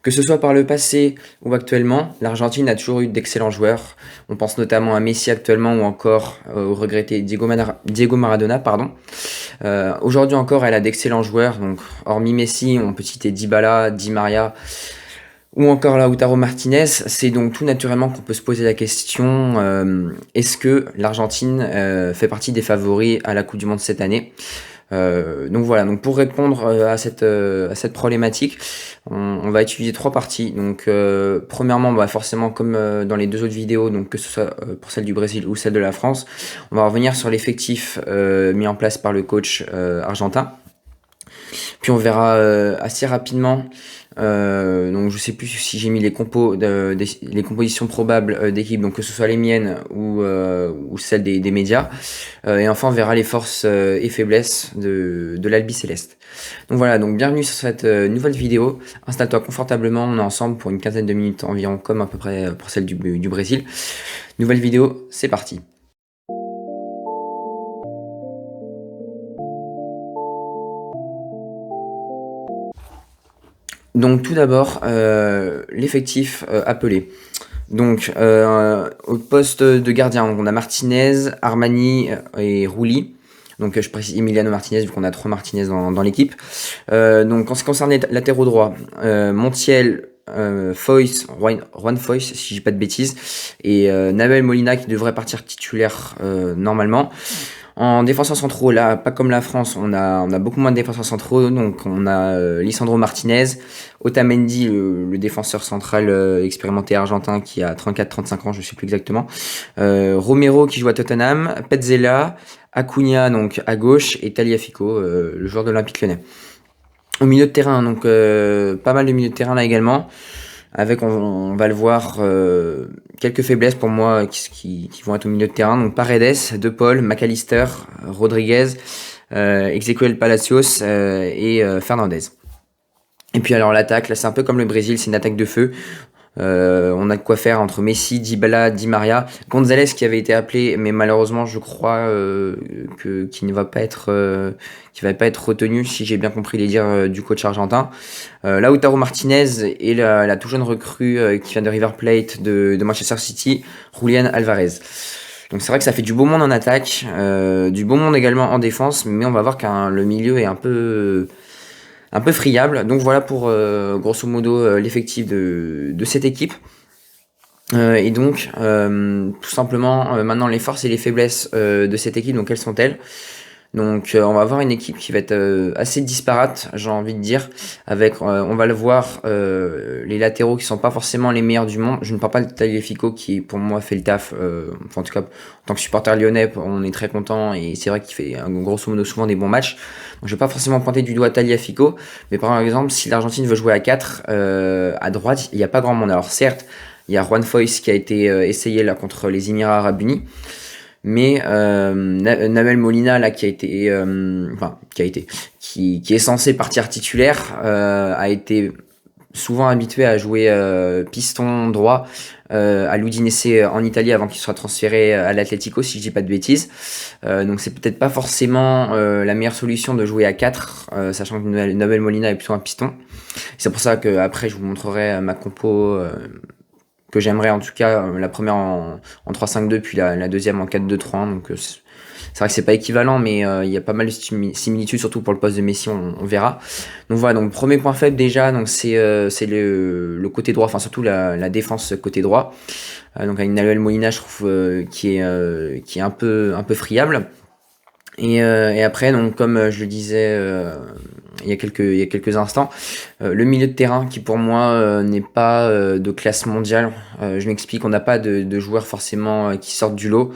Que ce soit par le passé ou actuellement, l'Argentine a toujours eu d'excellents joueurs. On pense notamment à Messi actuellement ou encore au regretté Diego Maradona. Pardon. Aujourd'hui encore, elle a d'excellents joueurs. Donc, hormis Messi, on peut citer Dybala, Di Maria ou encore Lautaro Martinez. C'est donc tout naturellement qu'on peut se poser la question, est-ce que l'Argentine fait partie des favoris à la Coupe du Monde cette année? Donc voilà, donc pour répondre à cette problématique, on va utiliser trois parties. Donc premièrement, bah, forcément comme dans les deux autres vidéos, donc que ce soit pour celle du Brésil ou celle de la France, on va revenir sur l'effectif mis en place par le coach argentin. Puis on verra assez rapidement. Donc je sais plus si j'ai mis les compositions probables d'équipe, donc que ce soit les miennes ou celles des médias. Et enfin on verra les forces et faiblesses de l'Albi Céleste. Donc voilà, donc bienvenue sur cette nouvelle vidéo. Installe-toi confortablement, on est ensemble pour une quinzaine de minutes environ, comme à peu près pour celle du Brésil. Nouvelle vidéo, c'est parti. Donc tout d'abord, l'effectif appelé. Donc au poste de gardien, donc on a Martinez, Armani et Rulli. Donc je précise Emiliano Martinez vu qu'on a trois Martinez dans l'équipe. Donc en ce qui concerne les latéraux droits, Montiel, Foyce, Juan Foyce si je dis pas de bêtises, et Navel Molina qui devrait partir titulaire normalement. En défenseurs centraux, là, pas comme la France, on a beaucoup moins de défenseurs centraux. Donc, on a Lisandro Martinez, Otamendi, le défenseur central expérimenté argentin qui a 34-35 ans, je sais plus exactement. Romero qui joue à Tottenham, Petzela, Acuna donc à gauche et Tagliafico, le joueur de l'Olympique Lyonnais. Au milieu de terrain, donc pas mal de milieu de terrain là également. Avec, on va le voir, quelques faiblesses pour moi qui vont être au milieu de terrain. Donc Paredes, De Paul, McAllister, Rodriguez, Ezequiel Palacios et Fernandez. Et puis alors l'attaque, là c'est un peu comme le Brésil, c'est une attaque de feu. On a de quoi faire entre Messi, Dybala, Di Maria, Gonzalez qui avait été appelé, mais malheureusement je crois qu'il ne va pas être retenu si j'ai bien compris les dires du coach argentin. Lautaro Martinez et la tout jeune recrue qui vient de River Plate de Manchester City, Julian Alvarez. Donc c'est vrai que ça fait du beau monde en attaque, du beau monde également en défense, mais on va voir que le milieu est un peu friable. Donc voilà pour grosso modo l'effectif de cette équipe. Et donc tout simplement maintenant les forces et les faiblesses de cette équipe, donc quelles sont-elles? Donc on va avoir une équipe qui va être assez disparate, j'ai envie de dire, avec on va le voir, les latéraux qui sont pas forcément les meilleurs du monde. Je ne parle pas de Tagliafico qui pour moi fait le taf, enfin en tout cas en tant que supporter lyonnais on est très content et c'est vrai qu'il fait grosso modo souvent des bons matchs. Donc je vais pas forcément pointer du doigt Tagliafico, mais par exemple si l'Argentine veut jouer à 4 à droite, il n'y a pas grand monde. Alors certes il y a Juan Foyce qui a été essayé là contre les Émirats Arabes Unis. Mais Navel Molina là qui est censé partir titulaire a été souvent habitué à jouer piston droit à l'Udinese en Italie avant qu'il soit transféré à l'Atlético si je dis pas de bêtises. Donc c'est peut-être pas forcément la meilleure solution de jouer à 4 sachant que Navel Molina est plutôt un piston. C'est pour ça que après je vous montrerai ma compo que j'aimerais en tout cas, la première en 3-5-2 puis la deuxième en 4-2-3-1. Donc c'est vrai que c'est pas équivalent, mais il y a pas mal de similitudes, surtout pour le poste de Messi, on verra. Donc voilà, donc premier point faible déjà, donc c'est le côté droit, enfin surtout la défense côté droit. Donc avec Nahuel Molina, je trouve qui est un peu friable. Et après, donc comme je le disais il y a quelques instants, le milieu de terrain qui pour moi n'est pas de classe mondiale. Je m'explique, on n'a pas de joueurs forcément qui sortent du lot.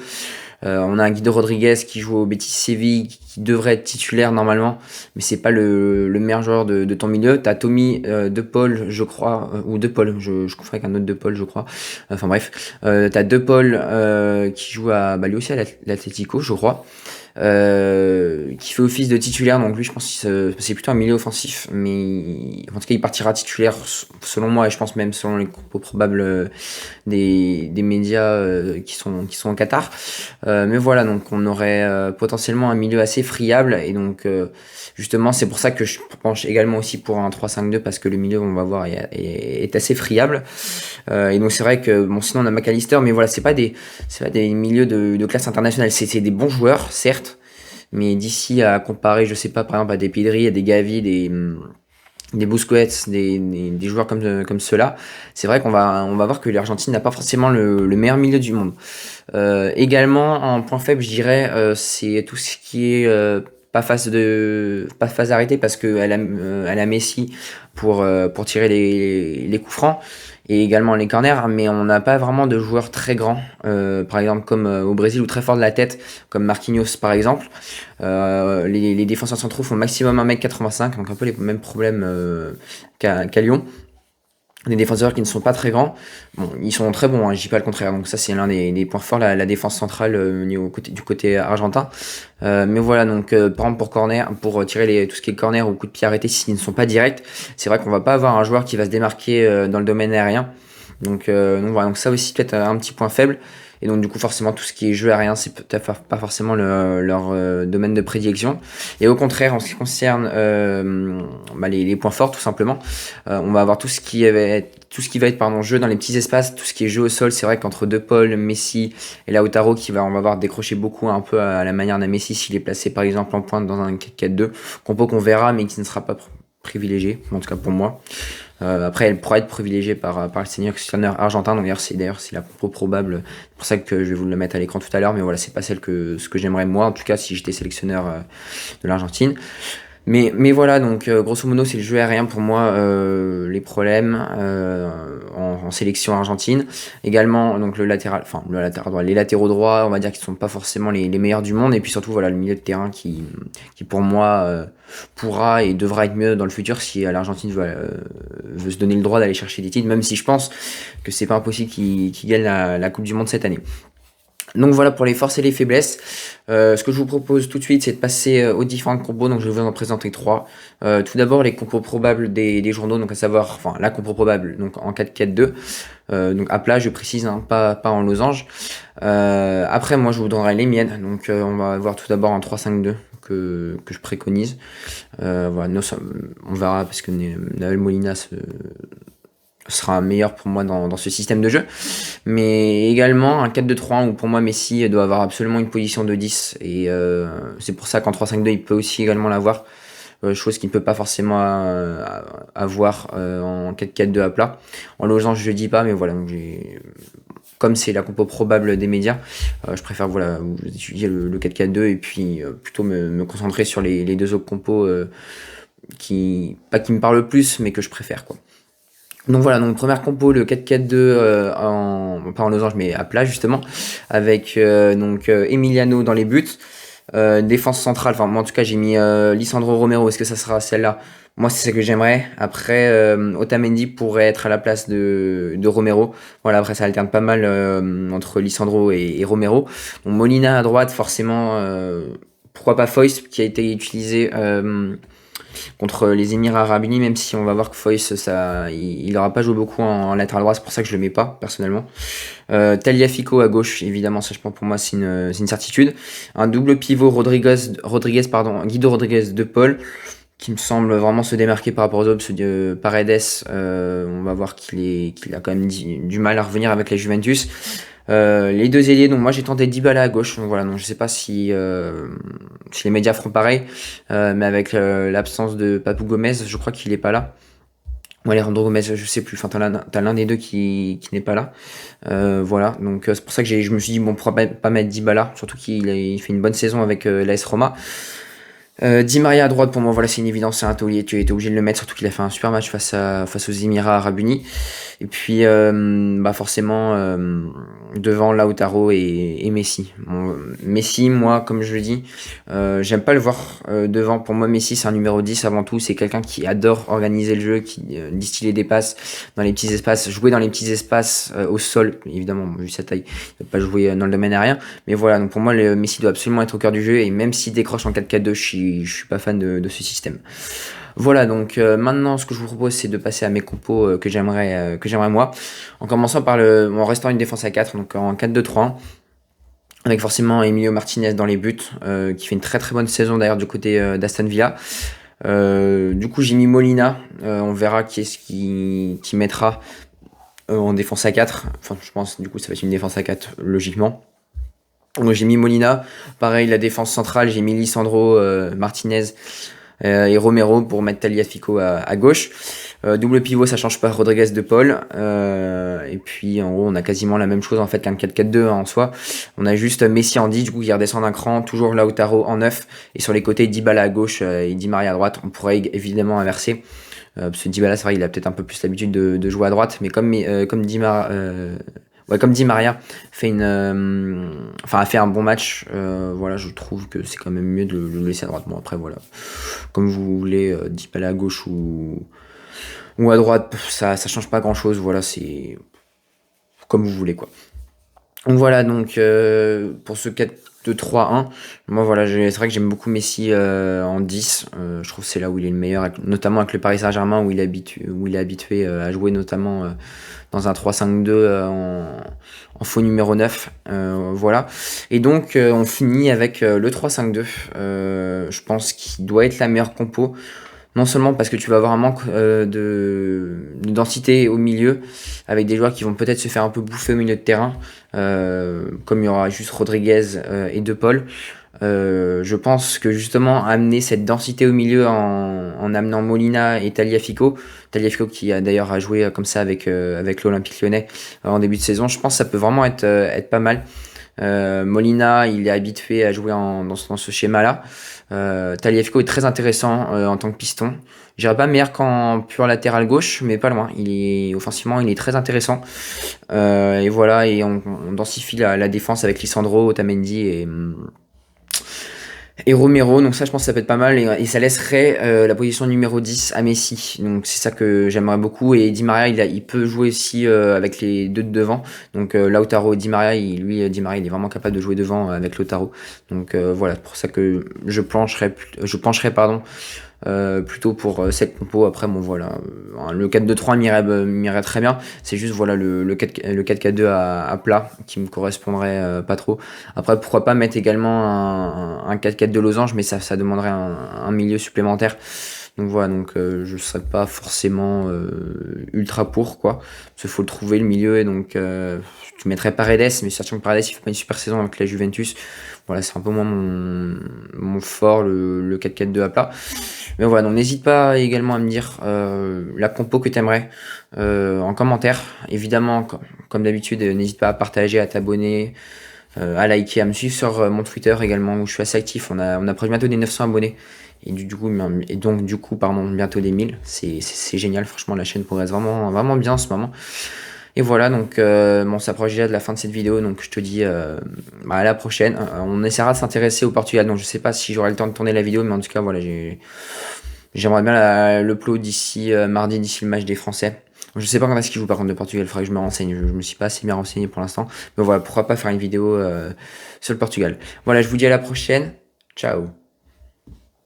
On a un Guido Rodriguez qui joue au Betis Séville, qui devrait être titulaire normalement, mais c'est pas le meilleur joueur de ton milieu. T'as Tommy De Paul, je crois, ou De Paul, je confonds avec un autre De Paul, je crois. Enfin bref, t'as De Paul qui joue lui aussi à l'Atlético, je crois. qui fait office de titulaire. Donc lui, je pense que c'est plutôt un milieu offensif, mais en tout cas, il partira titulaire selon moi, et je pense même selon les compos probables des médias qui sont au Qatar. Mais voilà, donc on aurait potentiellement un milieu assez friable, et donc justement, c'est pour ça que je penche également aussi pour un 3-5-2, parce que le milieu, on va voir, est assez friable. Et donc c'est vrai que bon, sinon on a McAllister, mais voilà, c'est pas des milieux de classe internationale. C'est des bons joueurs, certes, mais d'ici à comparer, je sais pas, par exemple à des Pedri, à des Gavi, des Busquets, des joueurs comme ceux-là, c'est vrai qu'on va voir que l'Argentine n'a pas forcément le meilleur milieu du monde. Également, en point faible, je dirais, c'est tout ce qui est pas phase arrêtée, parce que elle a Messi pour tirer les coups francs, et également les corners, mais on n'a pas vraiment de joueurs très grands, par exemple comme au Brésil, ou très fort de la tête, comme Marquinhos par exemple. Les défenseurs centraux font maximum 1m85, donc un peu les mêmes problèmes qu'à Lyon. Des défenseurs qui ne sont pas très grands. Bon, ils sont très bons, hein, je dis pas le contraire. Donc ça, c'est l'un des points forts, la défense centrale du côté argentin. Mais voilà, donc par exemple pour tirer tout ce qui est corner ou coup de pied arrêté, s'ils ne sont pas directs, c'est vrai qu'on va pas avoir un joueur qui va se démarquer dans le domaine aérien. Donc voilà, donc ça aussi peut-être un petit point faible. Et donc du coup forcément tout ce qui est jeu aérien, c'est peut-être pas forcément leur domaine de prédilection. Et au contraire, en ce qui concerne les points forts, tout simplement, on va avoir tout ce qui va être pardon, jeu dans les petits espaces, tout ce qui est jeu au sol. C'est vrai qu'entre De Paul, Messi et Lautaro, on va voir décrocher beaucoup, un peu à la manière d'un Messi s'il est placé par exemple en pointe dans un 4-4-2, compo qu'on verra mais qui ne sera pas privilégié, en tout cas pour moi. Après, elle pourra être privilégiée par le sélectionneur argentin. Donc d'ailleurs, c'est la compo probable. C'est pour ça que je vais vous le mettre à l'écran tout à l'heure. Mais voilà, c'est pas ce que j'aimerais moi, en tout cas, si j'étais sélectionneur de l'Argentine. Mais voilà, donc grosso modo, c'est le jeu aérien pour moi, les problèmes en sélection argentine. Également, donc le latéral droit, les latéraux droits, on va dire qu'ils sont pas forcément les meilleurs du monde. Et puis surtout, voilà, le milieu de terrain qui pour moi pourra et devra être mieux dans le futur si l'Argentine veut se donner le droit d'aller chercher des titres, même si je pense que c'est pas impossible qu'ils gagnent la Coupe du Monde cette année. Donc voilà pour les forces et les faiblesses. Ce que je vous propose tout de suite, c'est de passer aux différentes compos. Donc je vais vous en présenter trois. Tout d'abord les compos probables des journaux, donc à savoir, enfin la compo probable, donc en 4-4-2, donc à plat, je précise, hein, pas en losange. Après, moi je vous donnerai les miennes. Donc on va voir tout d'abord un 3-5-2 que je préconise. Voilà, on verra, parce que Nahuel Molina sera meilleur pour moi dans ce système de jeu. Mais également un 4-2-3-1 où pour moi Messi doit avoir absolument une position de 10, et c'est pour ça qu'en 3-5-2 il peut aussi également l'avoir, chose qu'il ne peut pas forcément avoir en 4-4-2 à plat. En losange je dis pas, mais voilà, donc comme c'est la compo probable des médias, je préfère voilà étudier le 4-4-2 et puis plutôt me concentrer sur les deux autres compos qui me parlent le plus, mais que je préfère, quoi. Donc voilà, donc première compo, le 4-4-2 pas en losange mais à plat justement, avec Emiliano dans les buts, défense centrale, enfin moi en tout cas j'ai mis Lisandro Romero. Est-ce que ça sera celle-là? Moi c'est ce que j'aimerais. Après Otamendi pourrait être à la place de Romero. Voilà, après ça alterne pas mal entre Lisandro et Romero. Donc Molina à droite forcément, pourquoi pas Foyth qui a été utilisé contre les Émirats Arabes Unis, même si on va voir que Foyth, il n'aura pas joué beaucoup en latéral droit, c'est pour ça que je le mets pas personnellement. Tagliafico à gauche, évidemment, ça je pense pour moi c'est une certitude. Un double pivot Guido Rodriguez de Paul, qui me semble vraiment se démarquer par rapport aux autres. Paredes, on va voir qu'il a quand même du mal à revenir avec la Juventus. Les deux ailiers, donc moi j'ai tenté Dybala à gauche, donc voilà, donc je sais pas si les médias feront pareil, mais avec l'absence de Papou Gomez, je crois qu'il est pas là. Ou Alejandro Gomez, je sais plus, enfin t'as l'un des deux qui n'est pas là. Voilà, donc c'est pour ça que je me suis dit, bon, pourquoi pas mettre Dybala, surtout qu'il fait une bonne saison avec l'AS Roma. Di Maria à droite, pour moi, voilà, c'est une évidence, c'est un taulier, tu étais obligé de le mettre, surtout qu'il a fait un super match face aux Émirats Arabes Unis. Et puis, bah forcément, devant Lautaro et Messi. Bon, Messi, moi, comme je le dis, j'aime pas le voir devant. Pour moi, Messi, c'est un numéro 10 avant tout. C'est quelqu'un qui adore organiser le jeu, qui distiller des passes dans les petits espaces, jouer dans les petits espaces au sol. Évidemment, vu sa taille, il va pas jouer dans le domaine aérien. Mais voilà, donc pour moi, le Messi doit absolument être au cœur du jeu. Et même s'il décroche en 4-4-2, je suis pas fan de ce système. Voilà, donc maintenant, ce que je vous propose, c'est de passer à mes compos que j'aimerais moi. En commençant par en restant une défense à 4, donc en 4-2-3-1, avec forcément Emilio Martinez dans les buts, qui fait une très très bonne saison d'ailleurs du côté d'Aston Villa. Du coup, j'ai mis Molina. On verra qui est-ce qui mettra en défense à 4. Enfin, je pense, du coup, ça va être une défense à 4, logiquement. Donc j'ai mis Molina. Pareil, la défense centrale, j'ai mis Lisandro Martinez et Romero pour mettre Tagliafico à gauche. Double pivot, ça change pas, Rodriguez de Paul. Et puis en gros, on a quasiment la même chose en fait qu'un 4-4-2 en soi. On a juste Messi en 10, du coup, qui redescend d'un cran, toujours Lautaro en 9. Et sur les côtés, Dybala à gauche et Di Maria à droite. On pourrait évidemment inverser. Parce que Dybala, c'est vrai, il a peut-être un peu plus l'habitude de jouer à droite. Mais comme Di Maria a fait un bon match, voilà, je trouve que c'est quand même mieux de le laisser à droite. Bon, après, voilà, comme vous voulez, Dybala à gauche ou à droite, ça change pas grand chose. Voilà, c'est comme vous voulez, quoi. Donc voilà, donc pour ce 4-2-3-1, moi voilà, c'est vrai que j'aime beaucoup Messi en 10. Je trouve que c'est là où il est le meilleur, notamment avec le Paris Saint-Germain où il est habitué à jouer notamment dans un 3-5-2 en faux numéro 9. Voilà. Et donc on finit avec le 3-5-2. Je pense qu'il doit être la meilleure compo. Non seulement parce que tu vas avoir un manque de densité au milieu, avec des joueurs qui vont peut-être se faire un peu bouffer au milieu de terrain, comme il y aura juste Rodriguez et De Paul. Je pense que justement amener cette densité au milieu en amenant Molina et Tagliafico qui a d'ailleurs joué comme ça avec l'Olympique Lyonnais en début de saison, je pense que ça peut vraiment être pas mal. Molina, il est habitué à jouer dans ce schéma-là. Tagliafico est très intéressant en tant que piston. Je dirais pas meilleur qu'en pur latéral gauche, mais pas loin. Offensivement, il est très intéressant. Et voilà, et on densifie la défense avec Lisandro, Otamendi et Romero, donc ça je pense que ça peut être pas mal et ça laisserait la position numéro 10 à Messi, donc c'est ça que j'aimerais beaucoup. Et Di Maria il peut jouer aussi avec les deux de devant, donc Lautaro et Di Maria, Di Maria il est vraiment capable de jouer devant avec Lautaro, donc voilà, c'est pour ça que je pencherais pardon plutôt pour cette compo. Après bon voilà, le 4-2-3 m'irait très bien, c'est juste voilà le 4-4-2 à plat qui me correspondrait pas trop. Après pourquoi pas mettre également un 4-4 de losange, mais ça demanderait un milieu supplémentaire. Donc voilà, donc je serais pas forcément ultra pour quoi, parce qu'il faut le trouver le milieu. Et donc tu mettrais Paredes, mais sachant que Paredes il fait pas une super saison avec la Juventus, voilà, c'est un peu moins mon fort, le 4-4-2 à plat. Mais voilà, donc n'hésite pas également à me dire la compo que t'aimerais en commentaire. Évidemment, comme d'habitude, n'hésite pas à partager, à t'abonner, à liker, à me suivre sur mon Twitter également, où je suis assez actif. On approche bientôt des 900 abonnés. Et du coup, pardon, bientôt des 1000. C'est génial, franchement, la chaîne progresse vraiment, vraiment bien en ce moment. Et voilà, donc on s'approche déjà de la fin de cette vidéo, donc je te dis à la prochaine. On essaiera de s'intéresser au Portugal, donc je sais pas si j'aurai le temps de tourner la vidéo, mais en tout cas, voilà, j'aimerais bien le d'ici mardi, d'ici le match des Français. Je sais pas quand est-ce qu'ils jouent par contre de Portugal, il faudrait que je me renseigne, je me suis pas assez bien renseigné pour l'instant. Mais voilà, pourquoi pas faire une vidéo sur le Portugal. Voilà, je vous dis à la prochaine, ciao.